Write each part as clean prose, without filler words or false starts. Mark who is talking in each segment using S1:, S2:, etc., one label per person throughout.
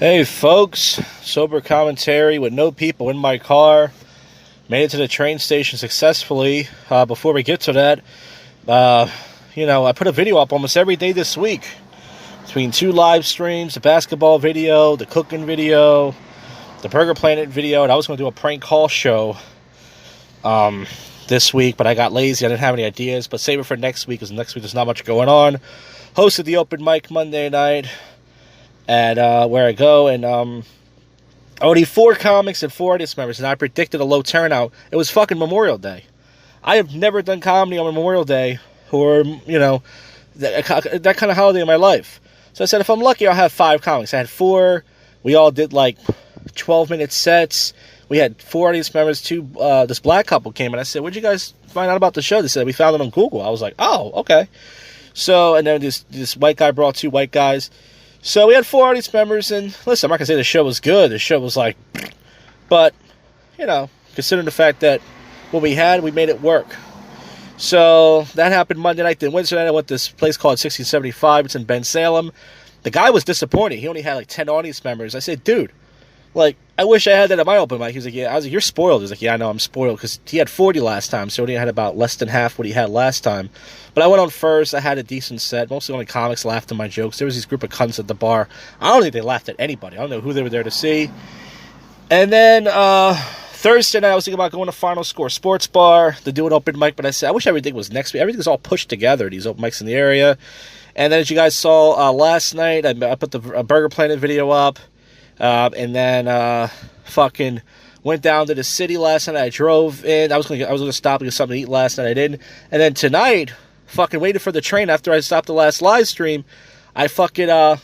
S1: Hey folks, sober commentary with no people in my car. Made it to the train station successfully. Before we get to that, I put a video up almost every day this week. Between 2 live streams, the basketball video, the cooking video, the Burger Planet video, and I was going to do a prank call show this week, but I got lazy. I didn't have any ideas, but save it for next week, because next week there's not much going on. Hosted the open mic Monday night at where I go, and only 4 comics and 4 audience members, and I predicted a low turnout. It was fucking Memorial Day. I have never done comedy on Memorial Day, or, that kind of holiday in my life. So I said, if I'm lucky, I'll have 5 comics. I had 4. We all did, 12-minute sets. We had 4 audience members. This black couple came, and I said, where'd you guys find out about the show? They said, we found it on Google. I was like, oh, okay. So, and then this white guy brought 2 white guys. So we had 4 audience members, and listen, I'm not going to say the show was good. The show was but, considering the fact that what we had, we made it work. So that happened Monday night. Then Wednesday night, I went to this place called 1675. It's in Ben Salem. The guy was disappointed. He only had 10 audience members. I said, dude, I wish I had that at my open mic. He was like, yeah. I was like, you're spoiled. He was like, yeah, I know, I'm spoiled, because he had 40 last time, so he only had about less than half what he had last time. But I went on first. I had a decent set. Mostly only comics laughed at my jokes. There was this group of cunts at the bar. I don't think they laughed at anybody. I don't know who they were there to see. And then Thursday night, I was thinking about going to Final Score Sports Bar to do an open mic, but I said, I wish everything was next week. Everything's all pushed together, these open mics in the area. And then, as you guys saw last night, I put the Burger Planet video up. And then fucking went down to the city last night. I drove in. I was gonna stop and get something to eat last night. I didn't. And then tonight, fucking waited for the train after I stopped the last live stream. I fucking the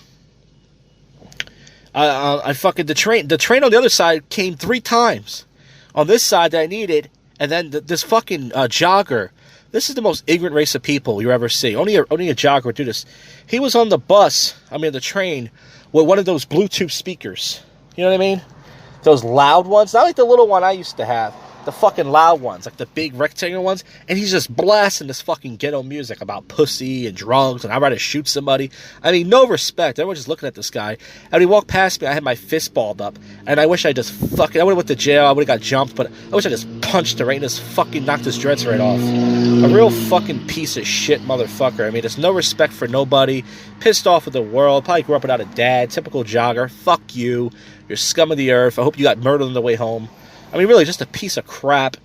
S1: train on the other side came 3 times. On this side that I needed, and then this fucking jogger. This is the most ignorant race of people you ever see. Only a jogger would do this. He was on the train, with one of those Bluetooth speakers. You know what I mean? Those loud ones. Not like the little one I used to have. The fucking loud ones. Like the big rectangular ones. And he's just blasting this fucking ghetto music about pussy and drugs and I'd rather shoot somebody. I mean, no respect. Everyone's just looking at this guy. And when he walked past me, I had my fist balled up. And I wish I just I would have went to jail. I would have got jumped. But I wish I just punched him right in his fucking, knocked his dreads right off. A real fucking piece of shit motherfucker. I mean, there's no respect for nobody. Pissed off with the world. Probably grew up without a dad. Typical jogger. Fuck you. You're scum of the earth. I hope you got murdered on the way home. I mean, really, just a piece of crap.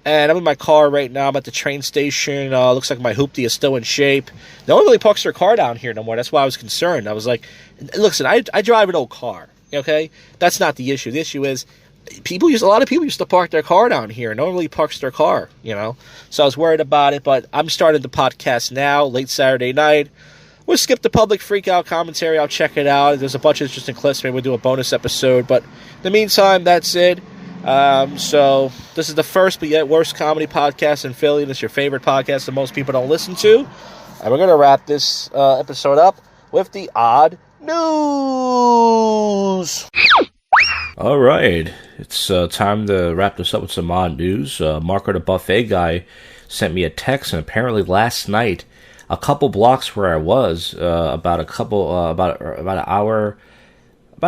S1: And I'm in my car right now. I'm at the train station. Looks like my hoopty is still in shape. No one really parks their car down here no more. That's why I was concerned. I was like, listen, I drive an old car, okay? That's not the issue. The issue is a lot of people used to park their car down here. No one really parks their car, So I was worried about it, but I'm starting the podcast now, late Saturday night. We'll skip the public freak-out commentary. I'll check it out. There's a bunch of interesting clips. Maybe we'll do a bonus episode. But in the meantime, that's it. So this is the first but yet worst comedy podcast in Philly. This is your favorite podcast that most people don't listen to. And we're going to wrap this episode up with the odd news.
S2: All right. It's time to wrap this up with some odd news. Marco the Buffet guy sent me a text, and apparently last night, a couple blocks where I was, about an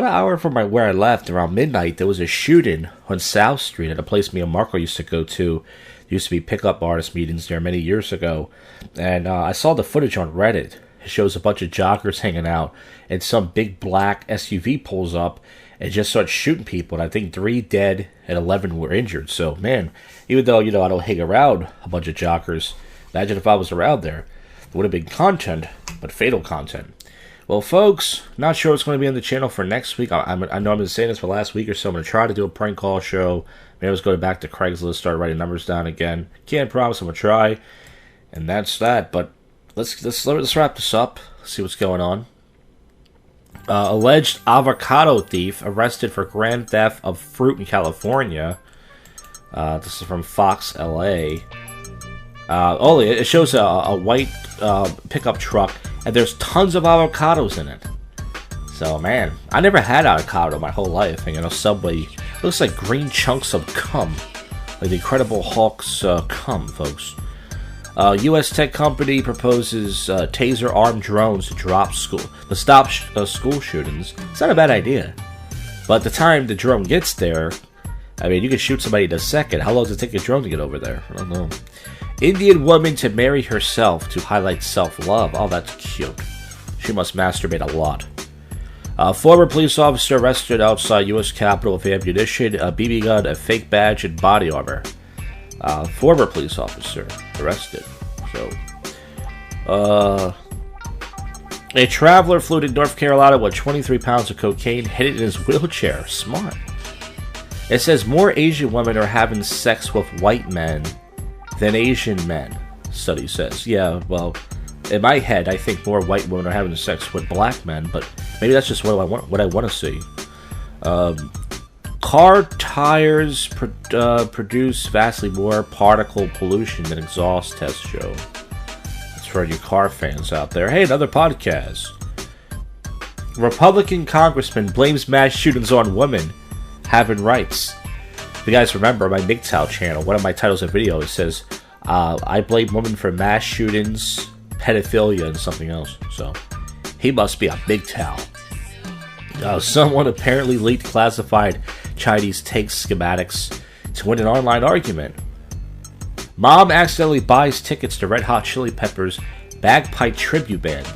S2: hour from where I left, around midnight, there was a shooting on South Street at a place me and Marco used to go to. There used to be pickup artist meetings there many years ago. And I saw the footage on Reddit. It shows a bunch of joggers hanging out, and some big black SUV pulls up and just starts shooting people. And I think 3 dead and 11 were injured. So, man, even though, I don't hang around a bunch of joggers, imagine if I was around there. It would have been content, but fatal content. Well, folks, not sure what's going to be on the channel for next week. I know I've been saying this for the last week or so. I'm going to try to do a prank call show. Maybe I was going back to Craigslist, start writing numbers down again. Can't promise I'm going to try. And that's that. But let's wrap this up. See what's going on. Alleged avocado thief arrested for grand theft of fruit in California. This is from Fox LA. It shows a white pickup truck, and there's tons of avocados in it. So, man, I never had avocado my whole life. And, Subway looks like green chunks of cum. Like the Incredible Hulk's cum, folks. U.S. tech company proposes taser-armed drones to stop school shootings. It's not a bad idea. But the time the drone gets there, I mean, you can shoot somebody in a second. How long does it take a drone to get over there? I don't know. Indian woman to marry herself to highlight self-love. Oh, that's cute. She must masturbate a lot. Former police officer arrested outside U.S. Capitol with ammunition, a BB gun, a fake badge, and body armor. Former police officer arrested. So, a traveler flew to North Carolina with 23 pounds of cocaine hidden in his wheelchair. Smart. It says more Asian women are having sex with white men than Asian men, study says. Yeah, well, in my head, I think more white women are having sex with black men, but maybe that's just what I want to see. Car tires produce vastly more particle pollution than exhaust tests show. That's for you car fans out there. Hey, another podcast. Republican congressman blames mass shootings on women having rights. If you guys remember my MGTOW channel, one of my titles of videos says, I blame women for mass shootings, pedophilia, and something else. So, he must be a MGTOW. Someone apparently leaked classified Chinese tank schematics to win an online argument. Mom accidentally buys tickets to Red Hot Chili Peppers bagpipe tribute band.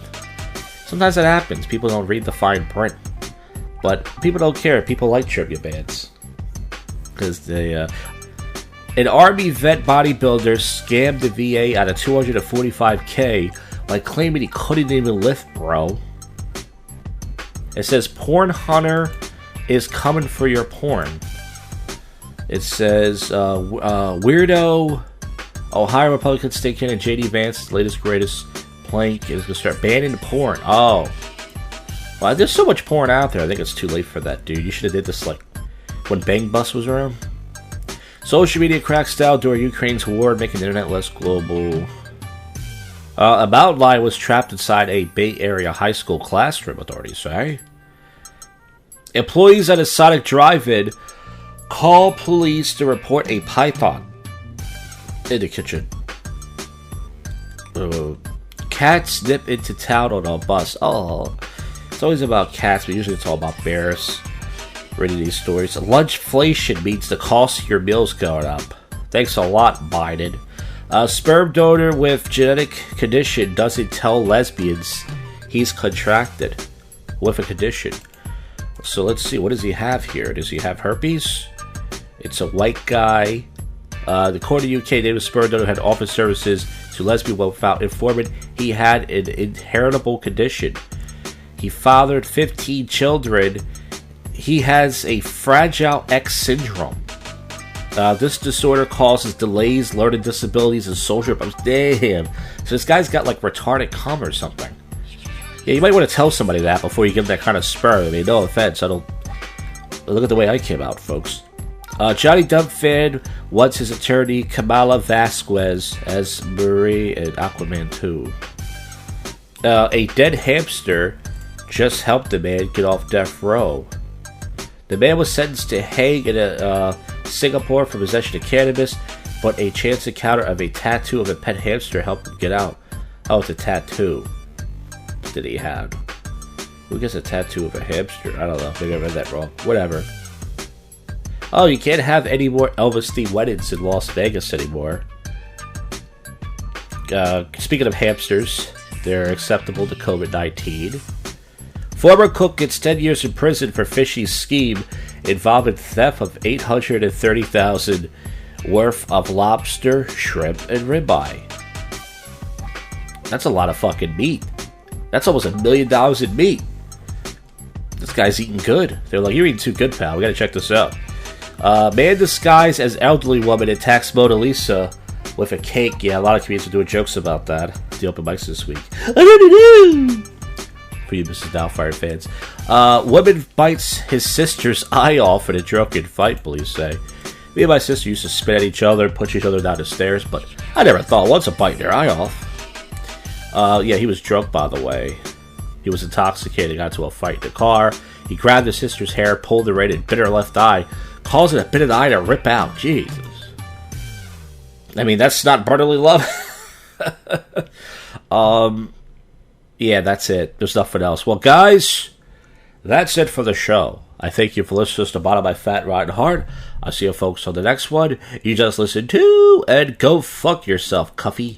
S2: Sometimes that happens. People don't read the fine print. But people don't care. People like tribute bands. Because they, an Army vet bodybuilder scammed the VA out of $245K by claiming he couldn't even lift, bro. It says, porn hunter is coming for your porn. It says, weirdo Ohio Republican state candidate J.D. Vance's latest greatest plank is going to start banning porn. Oh. Well, there's so much porn out there. I think it's too late for that, dude. You should have did this, like, when Bang Bus was around. Social media cracks down during Ukraine's war, making the internet less global. A mountain lion was trapped inside a Bay Area high school classroom, authorities say. Employees at a Sonic drive-in call police to report a python in the kitchen. Cats nip into town on a bus. Oh, it's always about cats, but usually it's all about bears. Reading these stories. Lunchflation means the cost of your meals going up. Thanks a lot, Biden. A sperm donor with genetic condition doesn't tell lesbians he's contracted with a condition. So let's see, what does he have here? Does he have herpes? It's a white guy. According to UK, native sperm donor had offered services to lesbian without informant he had an inheritable condition. He fathered 15 children. He has a Fragile X syndrome. This disorder causes delays, learning disabilities, and social problems. Damn. So this guy's got like retarded cum or something. Yeah, you might want to tell somebody that before you give them that kind of sperm. I mean, no offense. I don't... Look at the way I came out, folks. Johnny Depp fan wants his attorney Kamala Vasquez as Marie in Aquaman 2. A dead hamster just helped a man get off death row. The man was sentenced to hang in Singapore for possession of cannabis, but a chance encounter of a tattoo of a pet hamster helped him get out. Oh, it's a tattoo. Did he have? Who gets a tattoo of a hamster? I don't know. Maybe I read that wrong. Whatever. Oh, you can't have any more Elvis-themed weddings in Las Vegas anymore. Speaking of hamsters, they're acceptable to COVID-19. Former cook gets 10 years in prison for fishy scheme involving theft of $830,000 worth of lobster, shrimp, and ribeye. That's a lot of fucking meat. That's almost $1 million in meat. This guy's eating good. They're like, you're eating too good, pal. We gotta check this out. Man disguised as elderly woman attacks Mona Lisa with a cake. Yeah, a lot of comedians are doing jokes about that. The open mics this week. For you Mrs. Doubtfire fans. Woman bites his sister's eye off in a drunken fight, police say. Me and my sister used to spit at each other, push each other down the stairs, but I never thought once of biting their eye off. Yeah, he was drunk, by the way. He was intoxicated, got into a fight in the car. He grabbed his sister's hair, pulled her right and bit her left eye, causing a bit of the eye to rip out. Jesus. I mean, that's not brotherly love. Yeah, that's it. There's nothing else. Well, guys, that's it for the show. I thank you for listening to the bottom of my fat, rotten heart. I'll see you folks on the next one. You just listen to, and go fuck yourself, Cuffy.